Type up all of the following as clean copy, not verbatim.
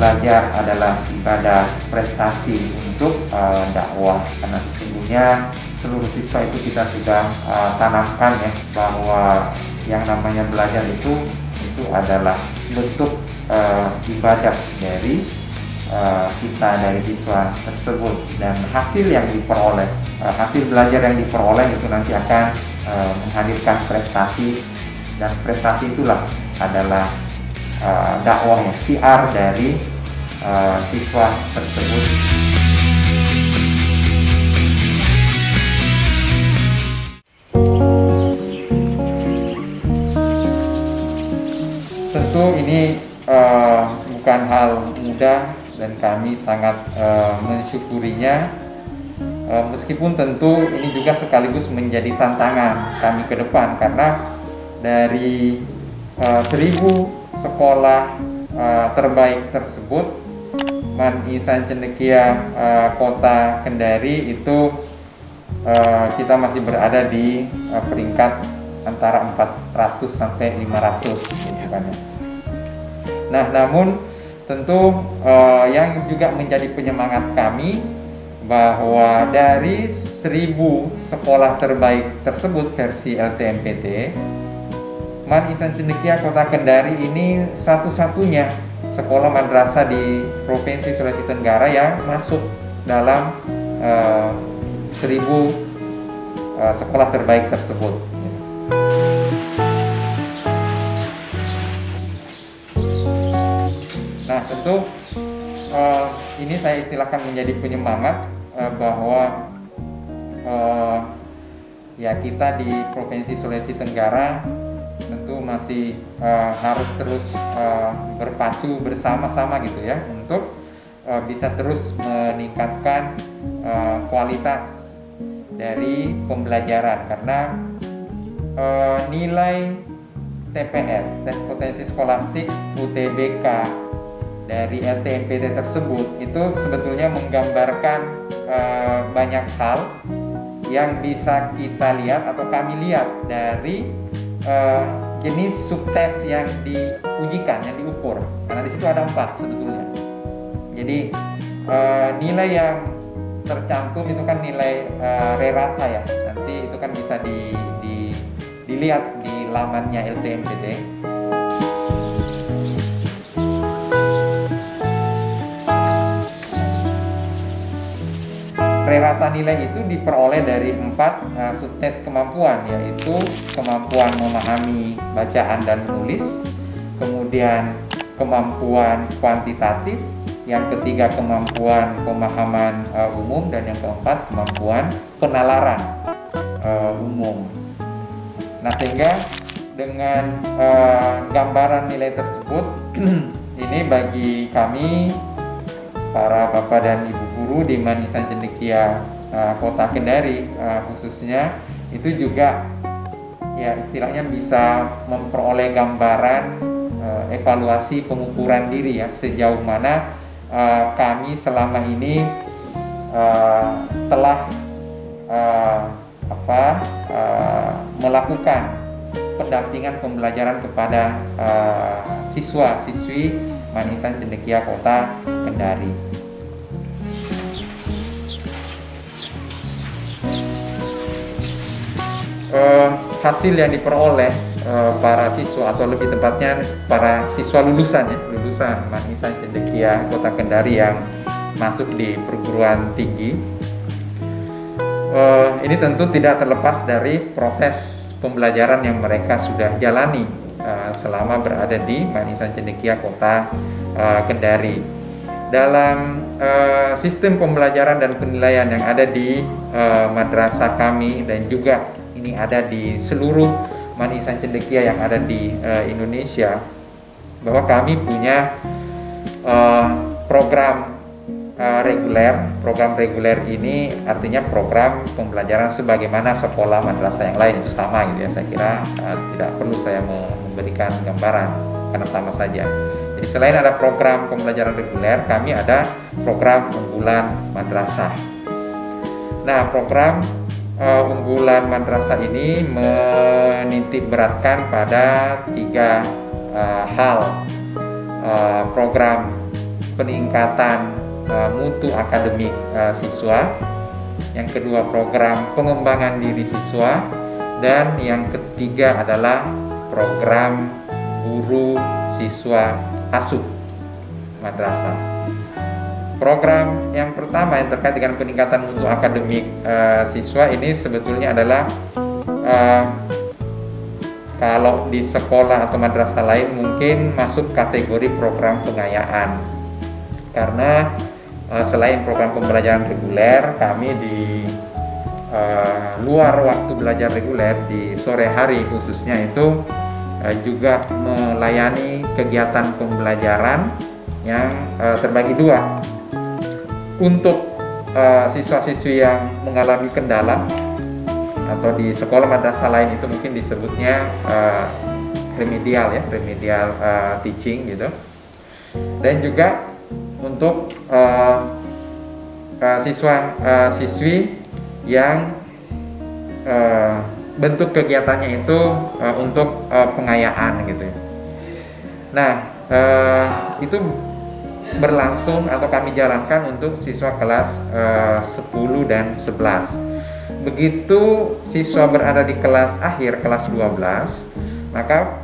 belajar adalah ibadah prestasi untuk dakwah, karena sesungguhnya seluruh siswa itu kita sudah tanamkan ya, bahwa yang namanya belajar itu adalah bentuk ibadah dari kita, dari siswa tersebut, dan hasil yang diperoleh, hasil belajar yang diperoleh itu nanti akan menghadirkan prestasi, dan prestasi itulah adalah dakwah, syiar dari siswa tersebut. Tentu ini bukan hal mudah dan kami sangat mensyukurinya, meskipun tentu ini juga sekaligus menjadi tantangan kami ke depan, karena dari 1000 sekolah terbaik tersebut, Man Ihsan Cendekia Kota Kendari itu kita masih berada di peringkat antara 400 sampai 500 gitu kan ya. Nah, namun tentu yang juga menjadi penyemangat kami, bahwa dari 1000 sekolah terbaik tersebut versi LTMPT, Man Ihsan Cendekia Kota Kendari ini satu-satunya sekolah madrasah di Provinsi Sulawesi Tenggara yang masuk dalam 1000 sekolah terbaik tersebut. Nah, tentu ini saya istilahkan menjadi penyemangat bahwa ya kita di Provinsi Sulawesi Tenggara tentu masih harus terus berpacu bersama-sama gitu ya, untuk bisa terus meningkatkan kualitas dari pembelajaran, karena nilai TPS, tes potensi skolastik UTBK dari LTMPT tersebut itu sebetulnya menggambarkan banyak hal yang bisa kita lihat atau kami lihat dari jenis subtes yang diujikan, yang diukur, karena di situ ada 4 sebetulnya. Jadi nilai yang tercantum itu kan nilai rerata ya, nanti itu kan bisa dilihat di lamannya LTMPT. Rerata nilai itu diperoleh dari 4 subtes kemampuan, yaitu kemampuan memahami bacaan dan menulis, kemudian kemampuan kuantitatif, yang ketiga kemampuan pemahaman umum, dan yang keempat kemampuan penalaran umum. Nah, sehingga dengan gambaran nilai tersebut ini bagi kami, para bapak dan ibu guru di Man Ihsan Cendekia Kota Kendari khususnya, itu juga ya istilahnya bisa memperoleh gambaran evaluasi pengukuran diri ya, sejauh mana kami selama ini telah melakukan pendampingan pembelajaran kepada siswa-siswi Man Ihsan Cendekia Kota Kendari. Hasil yang diperoleh para siswa, atau lebih tepatnya para siswa lulusan Man Ihsan Cendekia Kota Kendari yang masuk di perguruan tinggi, ini tentu tidak terlepas dari proses pembelajaran yang mereka sudah jalani selama berada di Man Ihsan Cendekia Kota Kendari. Dalam sistem pembelajaran dan penilaian yang ada di madrasah kami, dan juga ini ada di seluruh Man Ihsan Cendekia yang ada di Indonesia, bahwa kami punya program reguler. Program reguler ini artinya program pembelajaran sebagaimana sekolah madrasah yang lain, itu sama gitu ya. Saya kira tidak perlu saya memberikan gambaran karena sama saja. Jadi selain ada program pembelajaran reguler, kami ada program unggulan madrasah. Nah, program unggulan madrasah ini menitik beratkan pada 3 hal. Program peningkatan mutu akademik siswa, yang kedua program pengembangan diri siswa, dan yang ketiga adalah program guru siswa asuh madrasah. Program yang pertama yang terkait dengan peningkatan mutu akademik siswa ini sebetulnya adalah kalau di sekolah atau madrasah lain mungkin masuk kategori program pengayaan, karena selain program pembelajaran reguler, kami di luar waktu belajar reguler di sore hari khususnya itu juga melayani kegiatan pembelajaran yang terbagi dua. Untuk siswa-siswi yang mengalami kendala atau di sekolah madrasah lain itu mungkin disebutnya remedial ya, remedial teaching gitu. Dan juga untuk siswa-siswi yang bentuk kegiatannya itu untuk pengayaan gitu. Nah, itu berlangsung atau kami jalankan untuk siswa kelas 10 dan 11. Begitu siswa berada di kelas akhir, kelas 12, maka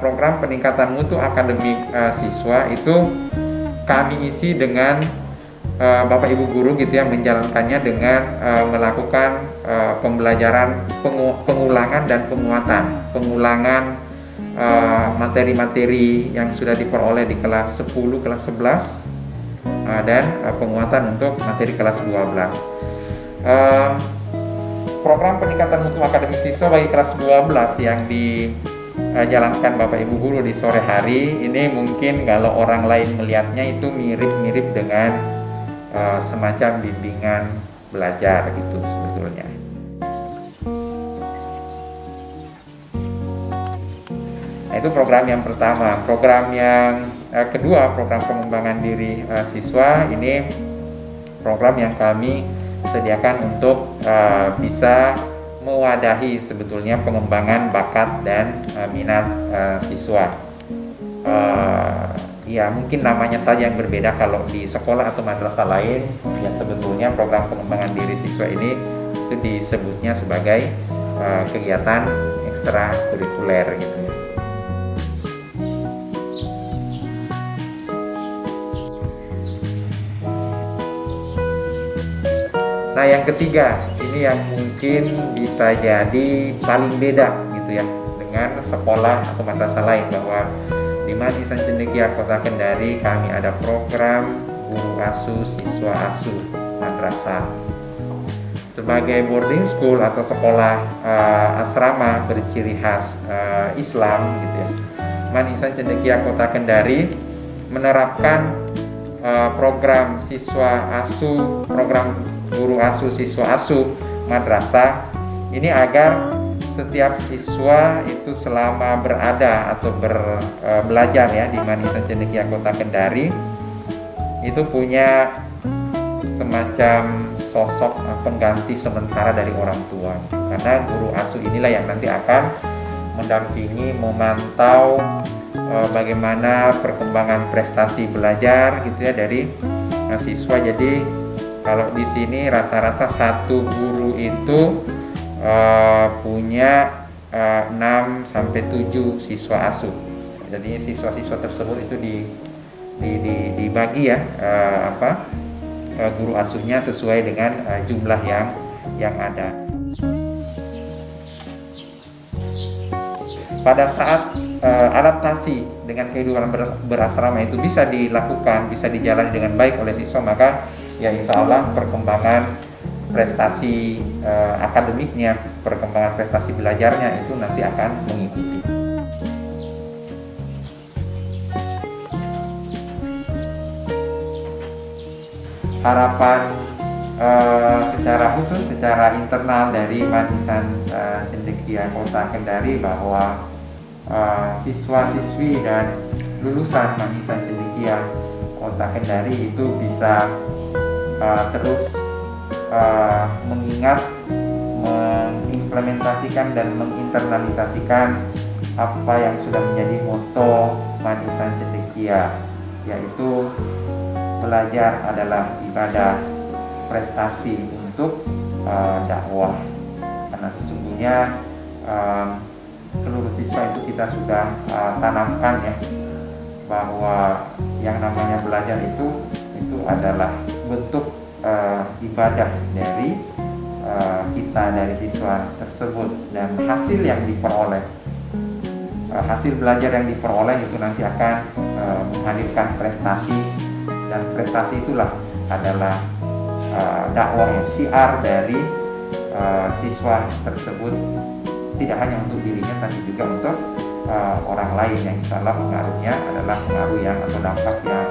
program peningkatan mutu akademik siswa itu kami isi dengan Bapak Ibu guru gitu ya, menjalankannya dengan melakukan pembelajaran pengulangan dan pengulangan materi-materi yang sudah diperoleh di kelas 10, kelas 11 dan penguatan untuk materi kelas 12. Program peningkatan mutu akademik siswa bagi kelas 12 yang dijalankan Bapak Ibu guru di sore hari ini mungkin kalau orang lain melihatnya itu mirip-mirip dengan semacam bimbingan belajar gitu sebetulnya. Nah, itu program yang pertama. Program yang kedua, program pengembangan diri siswa, ini program yang kami sediakan untuk bisa mewadahi sebetulnya pengembangan bakat dan minat siswa. Ya mungkin namanya saja yang berbeda kalau di sekolah atau madrasah lain. Ya sebetulnya program pengembangan diri siswa ini itu disebutnya sebagai kegiatan ekstrakurikuler gitu ya. Nah, yang ketiga, ini yang mungkin bisa jadi paling beda gitu ya dengan sekolah atau madrasah lain, bahwa di Madrasah Cendekia Kota Kendari kami ada program guru asuh siswa asuh madrasah. Sebagai boarding school atau sekolah asrama berciri khas Islam gitu ya, Madrasah Cendekia Kota Kendari menerapkan program siswa asuh, program guru asuh siswa asuh madrasah ini agar setiap siswa itu selama berada atau belajar ya di Madrasah Cendekia Kota Kendari itu punya semacam sosok pengganti sementara dari orang tua, karena guru asuh inilah yang nanti akan mendampingi, memantau bagaimana perkembangan prestasi belajar gitu ya dari siswa. Jadi kalau di sini rata-rata satu guru itu punya 6 sampai 7 siswa asuh. Jadi siswa-siswa tersebut itu dibagi ya guru asuhnya sesuai dengan jumlah yang ada. Pada saat adaptasi dengan kehidupan berasrama itu bisa dilakukan, bisa dijalani dengan baik oleh siswa, maka ya insya Allah perkembangan prestasi akademiknya, perkembangan prestasi belajarnya itu nanti akan mengikuti. Harapan secara khusus, secara internal dari Madrasah Cendekia Kota Kendari bahwa siswa-siswi dan lulusan Madrasah Cendekia Kota Kendari itu bisa terus mengingat, mengimplementasikan dan menginternalisasikan apa yang sudah menjadi moto Madrasah Cendekia, yaitu belajar adalah ibadah, prestasi untuk dakwah. Karena sesungguhnya seluruh siswa itu kita sudah tanamkan ya, bahwa yang namanya belajar itu adalah bentuk ibadah dari kita, dari siswa tersebut, dan hasil yang diperoleh, hasil belajar yang diperoleh itu nanti akan menghadirkan prestasi, dan prestasi itulah adalah dakwah yang syiar dari siswa tersebut, tidak hanya untuk dirinya tapi juga untuk orang lain, yang insya Allah pengaruhnya adalah pengaruh yang atau dampak yang